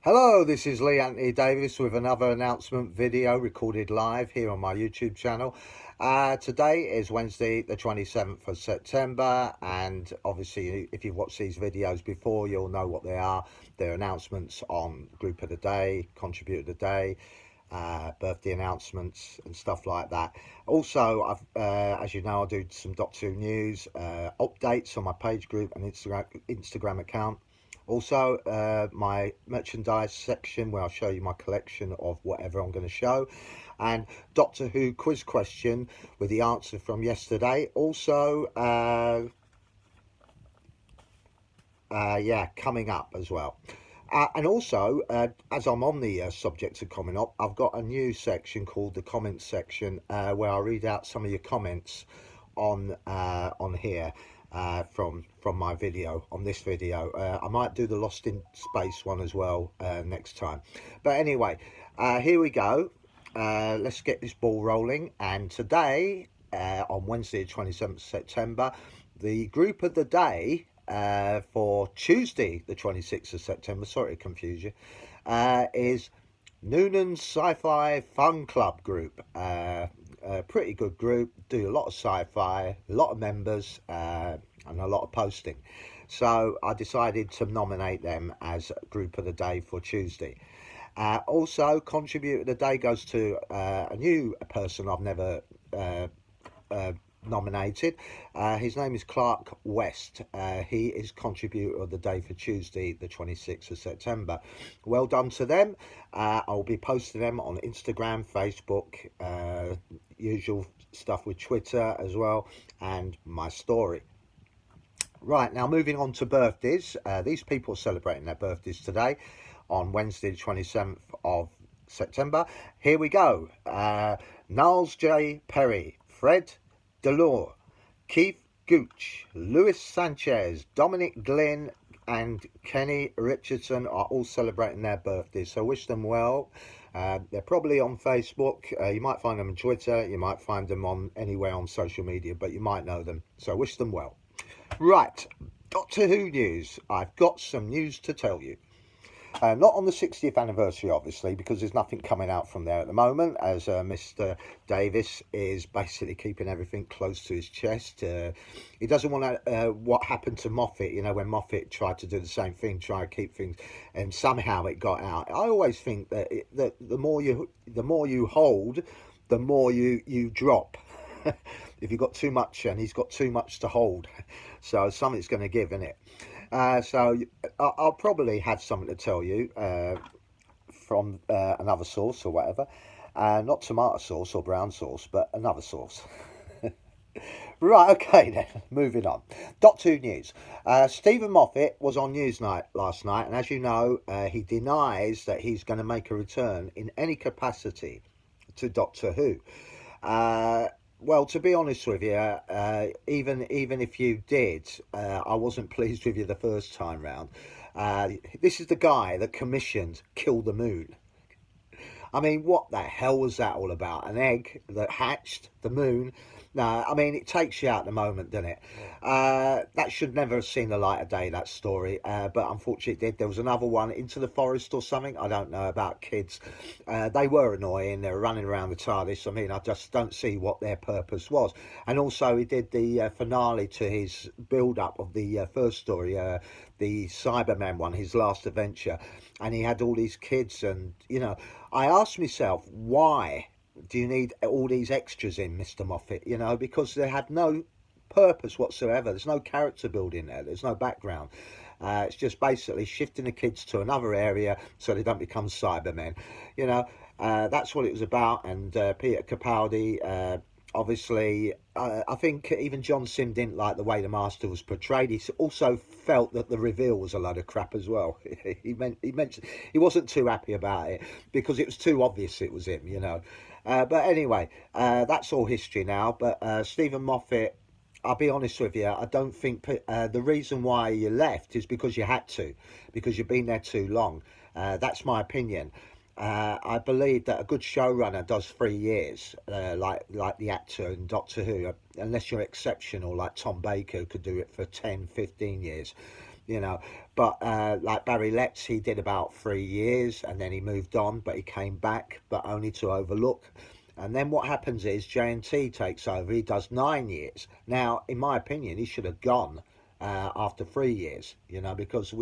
Hello, this is Lee Anthony Davis with another announcement video recorded live here on my YouTube channel. Today is Wednesday the 27th of September, and obviously if you've watched these videos before you'll know what they are. They're announcements on Group of the Day, Contributor of the Day, birthday announcements and stuff like that. Also, as you know, I do some Doctor Who news updates on my page group and Instagram account. Also, my merchandise section where I'll show you my collection of whatever I'm going to show, and Doctor Who quiz question with the answer from yesterday. Also, yeah, coming up as well. And also, as I'm on the subject of coming up, I've got a new section called the comments section where I read out some of your comments on here from my video, on this video. I might do the Lost in Space one as well next time. But anyway, here we go. Let's get this ball rolling. And today, on Wednesday, 27th September, the group of the day for Tuesday, the 26th of September, sorry to confuse you, is Noonan's Sci-Fi Fun Club group. A pretty good group, do a lot of sci-fi, a lot of members, and a lot of posting. So I decided to nominate them as group of the day for Tuesday. Also, contributor of the day goes to a new person I've never nominated. His name is Clark West. He is contributor of the day for Tuesday the 26th of September. Well done to them. I'll be posting them on Instagram, Facebook, usual stuff with Twitter as well, and my story. Right, now moving on to birthdays. These people are celebrating their birthdays today on Wednesday the 27th of September. Here we go. Niles J. Perry, Fred Delore, Keith Gooch, Luis Sanchez, Dominic Glynn and Kenny Richardson are all celebrating their birthdays, so wish them well. They're probably on Facebook. You might find them on Twitter, you might find them on anywhere on social media, but you might know them, so wish them well. Right, Doctor Who news. I've got some news to tell you. Not on the 60th anniversary, obviously, because there's nothing coming out from there at the moment, as Mr. Davis is basically keeping everything close to his chest. He doesn't want what happened to Moffat, you know, when Moffat tried to do the same thing, try to keep things, and somehow it got out. I always think that, the more you hold, the more you drop. If you've got too much, and he's got too much to hold, so something's going to give, innit? So I'll probably have something to tell you from another source or whatever. Not tomato sauce or brown sauce, but another source. Right, okay then, moving on. Doctor Who news. Stephen Moffat was on Newsnight last night, and as you know, he denies that he's going to make a return in any capacity to Doctor Who. Well, to be honest with you, even if you did, I wasn't pleased with you the first time round. This is the guy that commissioned Kill the Moon. I mean, what the hell was that all about? An egg that hatched the moon? No, I mean, it takes you out at the moment, doesn't it? That should never have seen the light of day, that story. But unfortunately it did. There was another one, Into the Forest or something. I don't know, about kids. They were annoying. They were running around the TARDIS. I mean, I just don't see what their purpose was. And also he did the finale to his build-up of the first story, the Cyberman one, his last adventure. And he had all these kids, and, you know, I asked myself, why do you need all these extras in, Mr. Moffat? You know, because they had no purpose whatsoever. There's no character building there. There's no background. It's just basically shifting the kids to another area so they don't become Cybermen. You know, that's what it was about. And Peter Capaldi, obviously, I think even John Sim didn't like the way the Master was portrayed. He also felt that the reveal was a load of crap as well. he mentioned he wasn't too happy about it because it was too obvious it was him, you know. But anyway, that's all history now. But Stephen Moffat, I'll be honest with you, I don't think the reason why you left is because you had to, because you've been there too long. That's my opinion. I believe that a good showrunner does 3 years, like the actor in Doctor Who, unless you're exceptional, like Tom Baker, who could do it for 10, 15 years. you know. But like Barry Letts, he did about 3 years and then he moved on, but he came back, but only to overlook. And then what happens is JNT takes over. He does 9 years. Now, in my opinion, he should have gone after 3 years, you know, because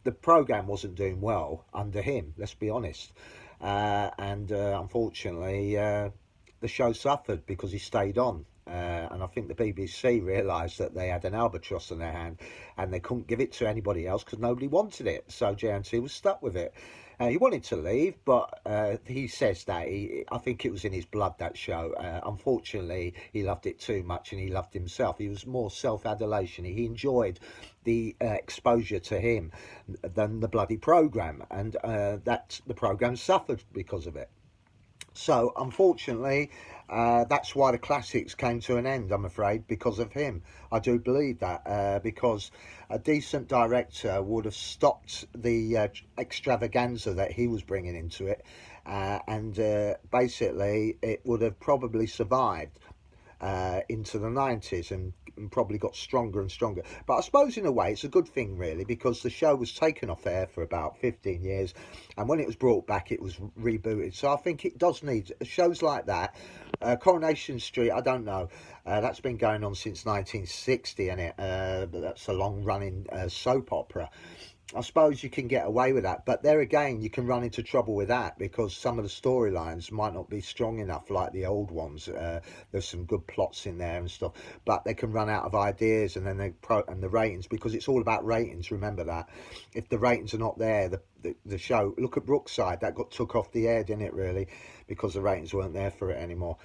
the program wasn't doing well under him. Let's be honest. And unfortunately, the show suffered because he stayed on. And I think the BBC realised that they had an albatross in their hand and they couldn't give it to anybody else because nobody wanted it. So JNT was stuck with it. He wanted to leave, but he says that I think it was in his blood, that show. Unfortunately, he loved it too much and he loved himself. He was more self-adulation. He enjoyed the exposure to him than the bloody programme. And that the programme suffered because of it. So, unfortunately, that's why the classics came to an end, I'm afraid, because of him. I do believe that, because a decent director would have stopped the extravaganza that he was bringing into it, and basically it would have probably survived into the 90s and probably got stronger and stronger. But I suppose in a way it's a good thing, really, because the show was taken off air for about 15 years and when it was brought back it was rebooted. So I think it does need shows like that. Coronation Street, I don't know, that's been going on since 1960, and but that's a long running soap opera. I suppose you can get away with that, but there again you can run into trouble with that because some of the storylines might not be strong enough like the old ones. There's some good plots in there and stuff, but they can run out of ideas, and then and the ratings, because it's all about ratings. Remember that. If the ratings are not there, the show, look at Brookside, that got took off the air, didn't it, really, because the ratings weren't there for it anymore.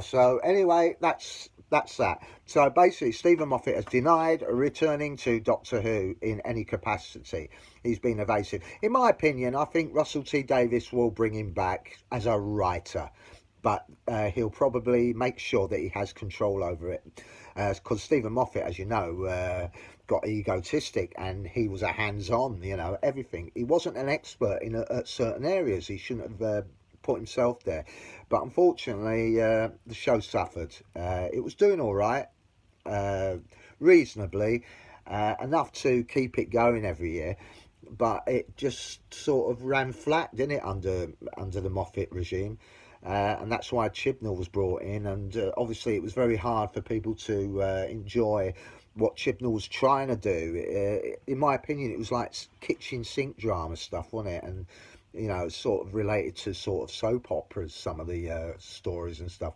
So anyway, that's that. So basically, Stephen Moffat has denied returning to Doctor Who in any capacity. He's been evasive. In my opinion, I think Russell T Davies will bring him back as a writer, but he'll probably make sure that he has control over it. Because Stephen Moffat, as you know, got egotistic, and he was a hands-on, you know, everything. He wasn't an expert in at certain areas. He shouldn't have put himself there, but unfortunately the show suffered. It was doing all right, reasonably, enough to keep it going every year, but it just sort of ran flat, didn't it, under the Moffat regime. And that's why Chibnall was brought in, and obviously it was very hard for people to enjoy what Chibnall was trying to do. In my opinion, it was like kitchen sink drama stuff, wasn't it? And you know, sort of related to sort of soap operas, some of the stories and stuff,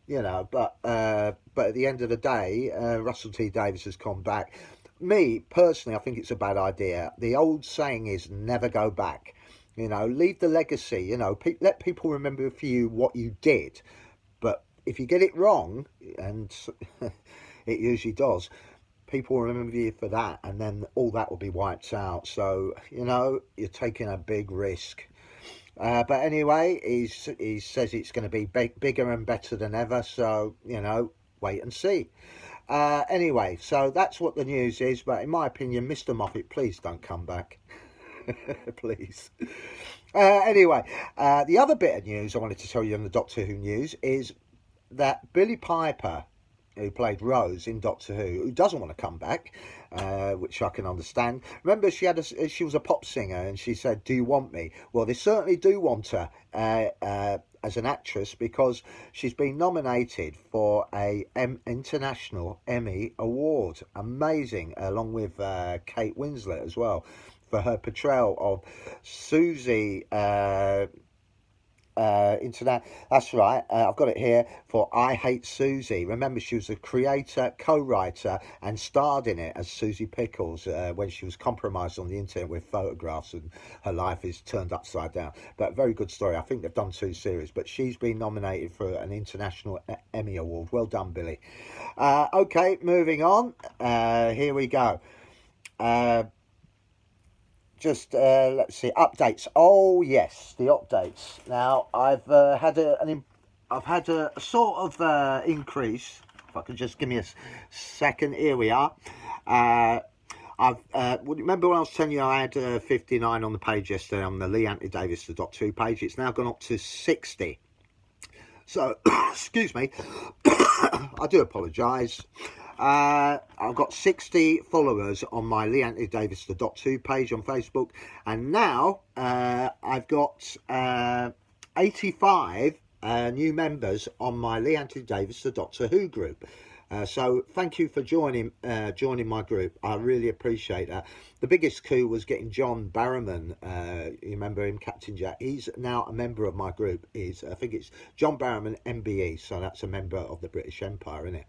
you know. But at the end of the day, Russell T Davies has come back. Me personally, I think it's a bad idea. The old saying is never go back. You know, leave the legacy. You know, let people remember for you what you did. But if you get it wrong, and it usually does, people remember you for that, and then all that will be wiped out. So, you know, you're taking a big risk. But anyway, he says it's going to be bigger and better than ever. So, you know, wait and see. Anyway, so that's what the news is. But in my opinion, Mr. Moffat, please don't come back. Please. Anyway, the other bit of news I wanted to tell you on the Doctor Who news is that Billie Piper, who played Rose in Doctor Who doesn't want to come back, which I can understand. Remember, she was a pop singer, and she said, "Do you want me?" Well, they certainly do want her as an actress, because she's been nominated for a international Emmy Award. Amazing, along with Kate Winslet as well, for her portrayal of Susie. That's right, I've got it here, for I Hate Susie. Remember, she was the creator, co-writer and starred in it as Susie Pickles when she was compromised on the internet with photographs and her life is turned upside down. But very good story. I think they've done 2 series, but she's been nominated for an international Emmy Award. Well done, Billie. Okay, moving on. Here we go. Let's see, updates. Oh yes, the updates. Now I've had a sort of increase. If I could just give me a second. Here we are. Remember when I was telling you I had 59 on the page yesterday on the Lee Anthony Davis the Doctor Who page? It's now gone up to 60. So excuse me. I do apologise. I've got 60 followers on my Lee Anthony Davis the Doctor Who page on Facebook, and now I've got 85 new members on my Lee Anthony Davis the Doctor Who group. So thank you for joining my group. I really appreciate that. The biggest coup was getting John Barrowman. You remember him, Captain Jack? He's now a member of my group. I think it's John Barrowman MBE, so that's a member of the British Empire, isn't it?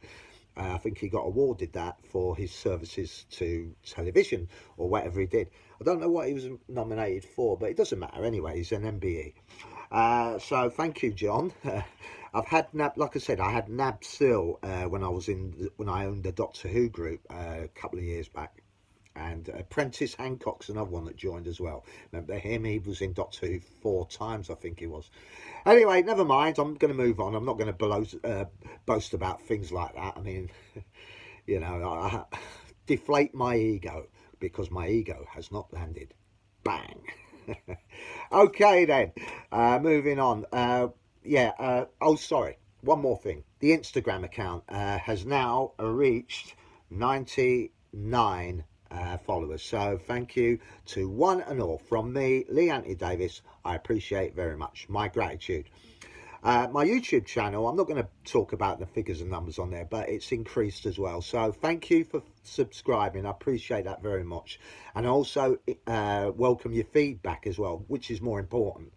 I think he got awarded that for his services to television or whatever he did. I don't know what he was nominated for, but it doesn't matter anyway. He's an MBE. So thank you, John. I've had like I said, I had Nab Still when I owned the Doctor Who group a couple of years back, and Prentice Hancock's another one that joined as well. Remember him? He was in Doctor Who 4 times, I think he was. Anyway, never mind. I'm going to move on. I'm not going to boast about things like that. I mean, you know, I deflate my ego because my ego has not landed. Bang. Okay then, moving on. Oh sorry, one more thing. The Instagram account has now reached 99 followers, so thank you to one and all from me, Lee Anthony Davis. I appreciate it very much. My gratitude. My YouTube channel, I'm not going to talk about the figures and numbers on there, but it's increased as well. So thank you for subscribing. I appreciate that very much. And also welcome your feedback as well, which is more important.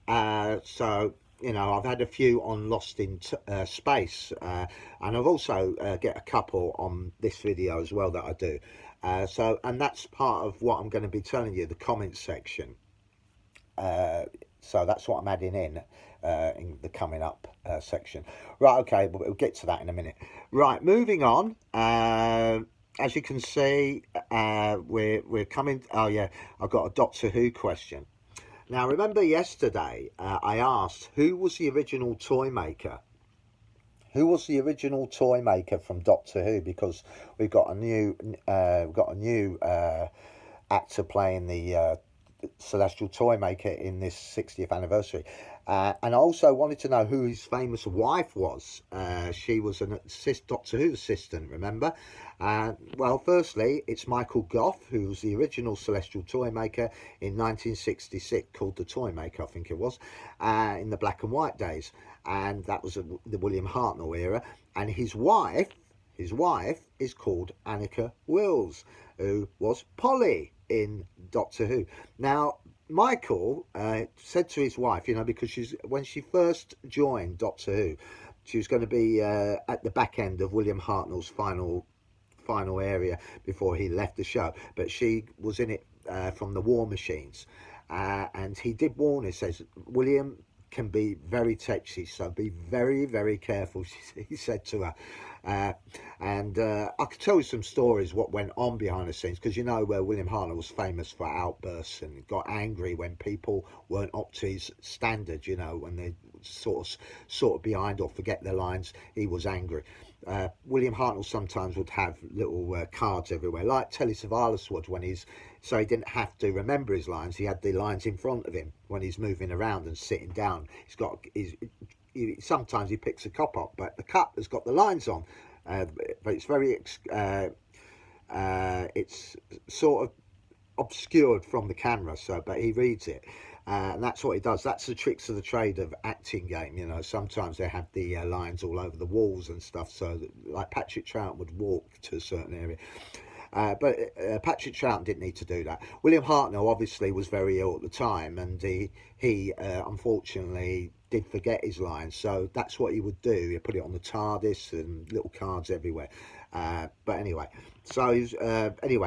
So, you know, I've had a few on Lost in Space, and I've also get a couple on this video as well that I do. And that's part of what I'm going to be telling you, the comments section. So that's what I'm adding in the coming up section. Right, okay, but we'll get to that in a minute. Right, moving on. As you can see, we're coming. Oh yeah, I've got a Doctor Who question. Now, remember yesterday I asked who was the original toy maker. Who was the original toy maker from Doctor Who? Because we've got a new actor playing the Celestial toy maker in this 60th anniversary, and I also wanted to know who his famous wife was. She was an Doctor Who assistant, remember? Well, firstly, it's Michael Gough, who was the original Celestial toy maker in 1966, called the Toy Maker, I think it was, in the black and white days, and that was the William Hartnell era. And his wife is called Anneke Wills, who was Polly in Doctor Who. Now, Michael said to his wife, you know, because when she first joined Doctor Who, she was going to be at the back end of William Hartnell's final area before he left the show, but she was in it from the War Machines, and he did warn her, says, William can be very touchy, so be very, very careful, he said to her. And I could tell you some stories what went on behind the scenes, because you know where William Hartnell was famous for outbursts and got angry when people weren't up to his standard, you know, when they sort of behind or forget their lines. He was angry. William Hartnell sometimes would have little cards everywhere, like Telly Savalas would so he didn't have to remember his lines. He had the lines in front of him when he's moving around and sitting down. Sometimes he picks a cup up, but the cup has got the lines on, but it's very it's sort of obscured from the camera, but he reads it. And that's what he does. That's the tricks of the trade of acting game, you know. Sometimes they have the lines all over the walls and stuff, so that, like Patrick Troughton would walk to a certain area. But Patrick Troughton didn't need to do that. William Hartnell obviously was very ill at the time, and he unfortunately did forget his lines. So that's what he would do. He'd put it on the TARDIS and little cards everywhere. But anyway,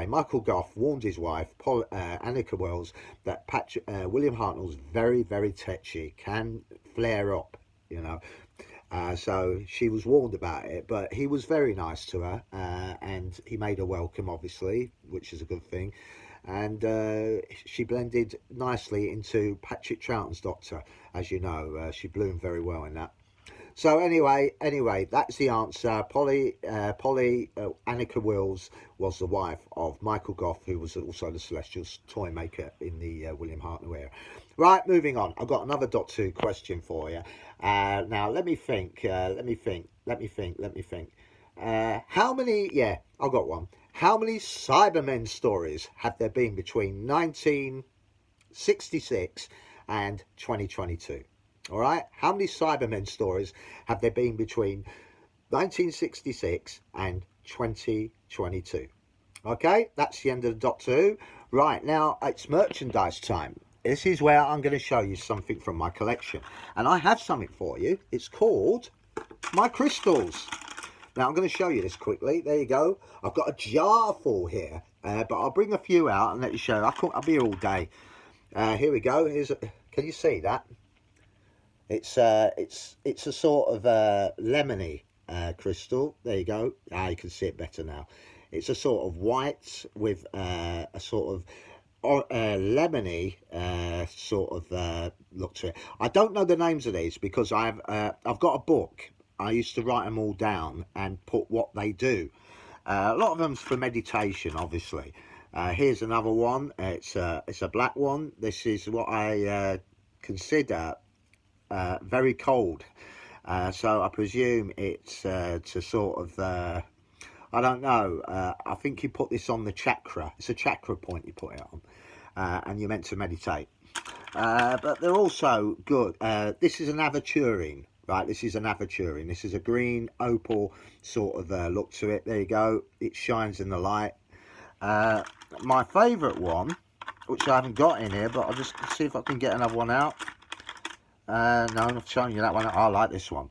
Michael Gough warned his wife, Anneke Wills, that William Hartnell's very, very tetchy, can flare up, you know. So she was warned about it, but he was very nice to her, and he made her welcome, obviously, which is a good thing. And she blended nicely into Patrick Troughton's Doctor, as you know. She bloomed very well in that. So anyway, that's the answer. Anneke Wills was the wife of Michael Gough, who was also the Celestial toy maker in the William Hartnell era. Right, moving on. I've got another Doctor Who question for you. Now, let me think. How many, yeah, I've got one. How many Cybermen stories have there been between 1966 and 2022? All right, how many Cybermen stories have there been between 1966 and 2022? Okay, that's the end of the Doctor Who. Right, now it's merchandise time. This is where I'm going to show you something from my collection. And I have something for you. It's called my crystals. Now I'm going to show you this quickly. There you go. I've got a jar full here, but I'll bring a few out and let you show. I'll be here all day. Here we go. Can you see that? It's a sort of lemony crystal. There you go. You can see it better now. It's a sort of white with a sort of lemony sort of look to it. I don't know the names of these because I've got a book. I used to write them all down and put what they do. A lot of them's for meditation, obviously. Here's another one. It's a black one. This is what I consider very cold. So I presume it's to sort of I don't know. I think you put this on the chakra. It's a chakra point you put it on, and you're meant to meditate. But they're also good. This is an aventurine, right? This is an aventurine. This is a green opal sort of look to it. There you go. It shines in the light. My favourite one, which I haven't got in here, but I'll just see if I can get another one out. No, I'm not showing you that one. I like this one.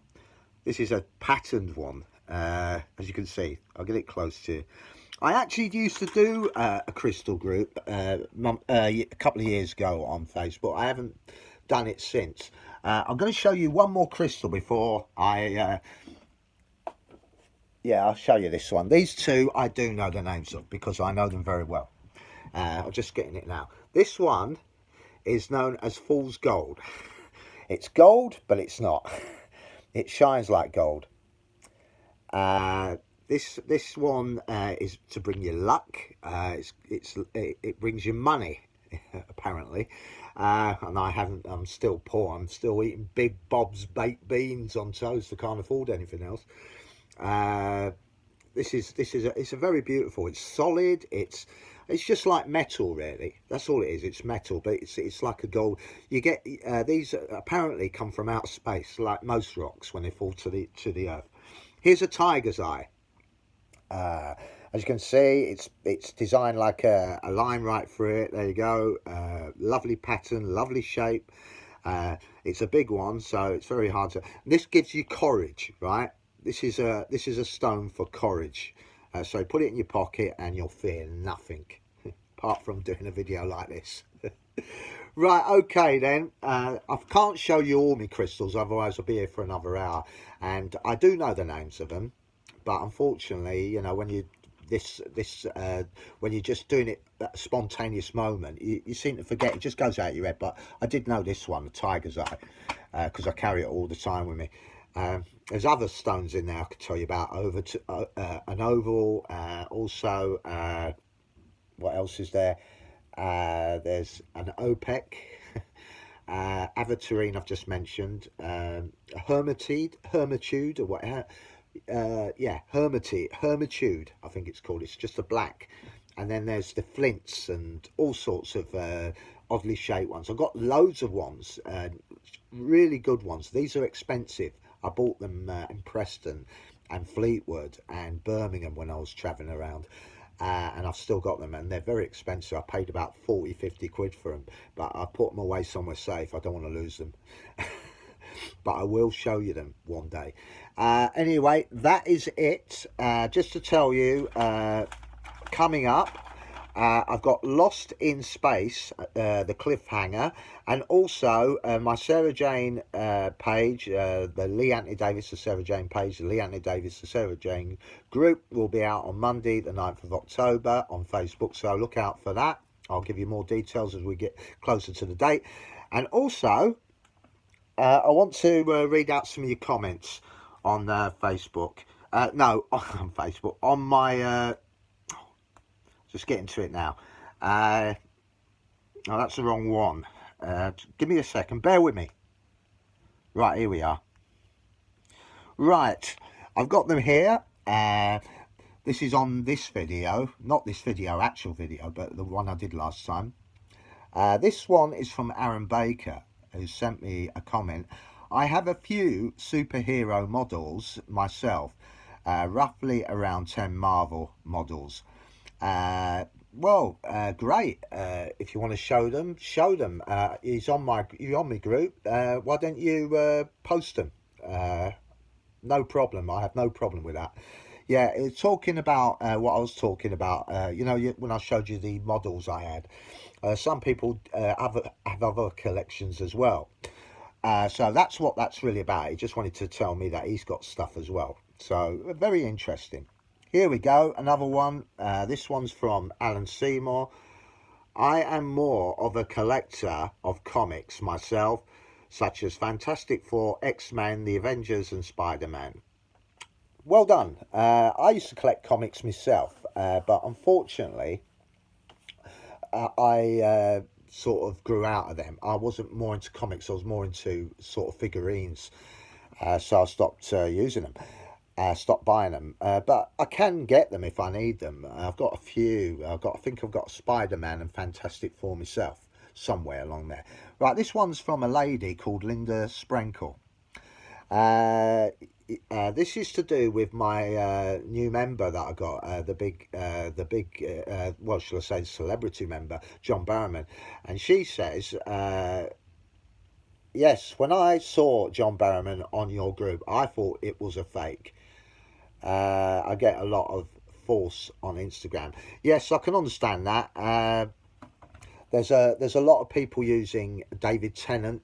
This is a patterned one. As you can see, I'll get it close to you. I actually used to do a crystal group a couple of years ago on Facebook. I haven't done it since. I'm going to show you one more crystal before I yeah, I'll show you this one. These two I do know the names of because I know them very well. I'm just getting it now. This one is known as Fool's Gold. It's gold, but it's not. It shines like gold. This one is to bring you luck. It brings you money, apparently. And I'm still poor. I'm still eating Big Bob's baked beans on toast. I can't afford anything else. It's a very beautiful. It's solid. It's just like metal, really. That's all it is. It's metal, but it's like a gold. You get these apparently come from outer space, like most rocks when they fall to the earth. Here's a tiger's eye. As you can see, it's designed like a line right through it. There you go. Lovely pattern, lovely shape. It's a big one, so it's very hard to. This gives you courage, right? This is a stone for courage. So put it in your pocket and you'll fear nothing, apart from doing a video like this. Right, okay then. I can't show you all my crystals, otherwise I'll be here for another hour. And I do know the names of them, but unfortunately, you know, when you when you're just doing it at a spontaneous moment, you seem to forget. It just goes out your head. But I did know this one, the tiger's eye, because I carry it all the time with me. There's other stones in there I could tell you about. An oval, also what else is there? There's an OPEC, aventurine I've just mentioned, hermitude or whatever. Yeah, hermitude I think it's called. It's just a black. And then there's the flints and all sorts of oddly shaped ones. I've got loads of ones, really good ones. These are expensive. I bought them in Preston and Fleetwood and Birmingham when I was travelling around. And I've still got them, and they're very expensive. I paid about 40-50 quid for them, but I put them away somewhere safe. I don't want to lose them. But I will show you them one day. Anyway, that is it. Just to tell you, coming up, I've got Lost in Space, the cliffhanger, and also my Sarah Jane page, the Lee Anthony Davis, the Sarah Jane page, the Lee Anthony Davis, the Sarah Jane group will be out on Monday, the 9th of October on Facebook, so look out for that. I'll give you more details as we get closer to the date. And also, I want to read out some of your comments on Facebook. No, on Facebook, on my... just getting to it now. Oh, that's the wrong one. Give me a second. Bear with me. Right, here we are. Right, I've got them here. This is on this video, not this video, actual video, but the one I did last time. This one is from Aaron Baker, who sent me a comment. I have a few superhero models myself, roughly around 10 Marvel models. Great. If you want to show them, show them. You're on my group. Why don't you post them? No problem. I have no problem with that. Yeah, it's talking about what I was talking about. You know, when I showed you the models I had. Some people have other collections as well. So that's what that's really about. He just wanted to tell me that he's got stuff as well. So very interesting. Here we go, another one. This one's from Alan Seymour. I am more of a collector of comics myself, such as Fantastic Four, X-Men, The Avengers and Spider-Man. Well done. I used to collect comics myself, but unfortunately, I sort of grew out of them. I wasn't more into comics, I was more into sort of figurines. So I stopped using them. Stop buying them, but I can get them if I need them. I've got a few. I think I've got Spider-Man and Fantastic Four myself somewhere along there. Right, this one's from a lady called Linda Sprenkle. This is to do with my new member that I got, the big, well, shall I say, celebrity member, John Barrowman, and she says, yes, when I saw John Barrowman on your group, I thought it was a fake. I get a lot of false on Instagram. Yes, I can understand that. There's a lot of people using David Tennant,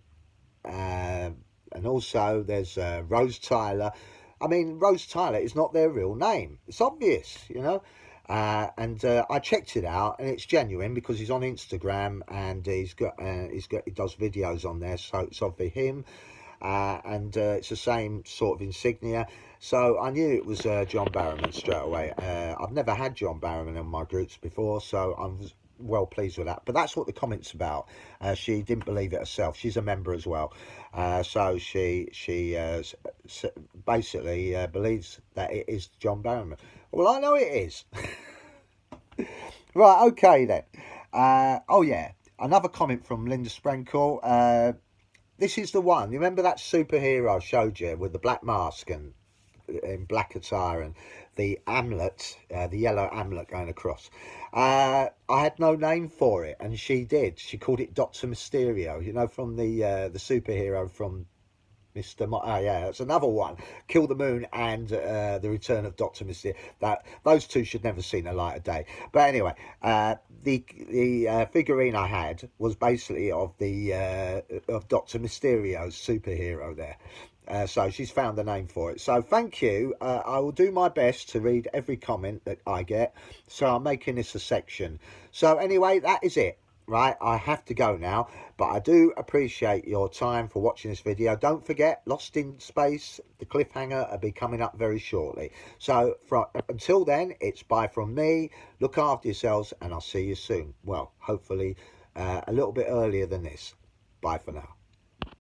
and also there's Rose Tyler. I mean, Rose Tyler is not their real name. It's obvious, you know. I checked it out, and it's genuine because he's on Instagram and he does videos on there, so it's obviously him. It's the same sort of insignia, so I knew it was John Barrowman straight away. I've never had John Barrowman in my groups before, so I'm well pleased with that. But that's what the comment's about. She didn't believe it herself. She's a member as well, so she basically believes that it is John Barrowman. Well, I know it is. Right, okay then. Oh yeah, another comment from Linda Sprenkle. This is the one. You remember that superhero I showed you with the black mask and in black attire and the amulet, the yellow amulet going across? I had no name for it, and she did. She called it Dr. Mysterio. You know, from the superhero from yeah, that's another one. Kill the Moon and the Return of Dr. Mysterio. Those two should never see the light of day. But anyway, the figurine I had was basically of Dr. Mysterio's superhero there. So she's found the name for it. So thank you. I will do my best to read every comment that I get. So I'm making this a section. So anyway, that is it. Right, I have to go now, but I do appreciate your time for watching this video. Don't forget, Lost in Space, the cliffhanger, will be coming up very shortly. So until then, it's bye from me. Look after yourselves, and I'll see you soon. Well, hopefully a little bit earlier than this. Bye for now.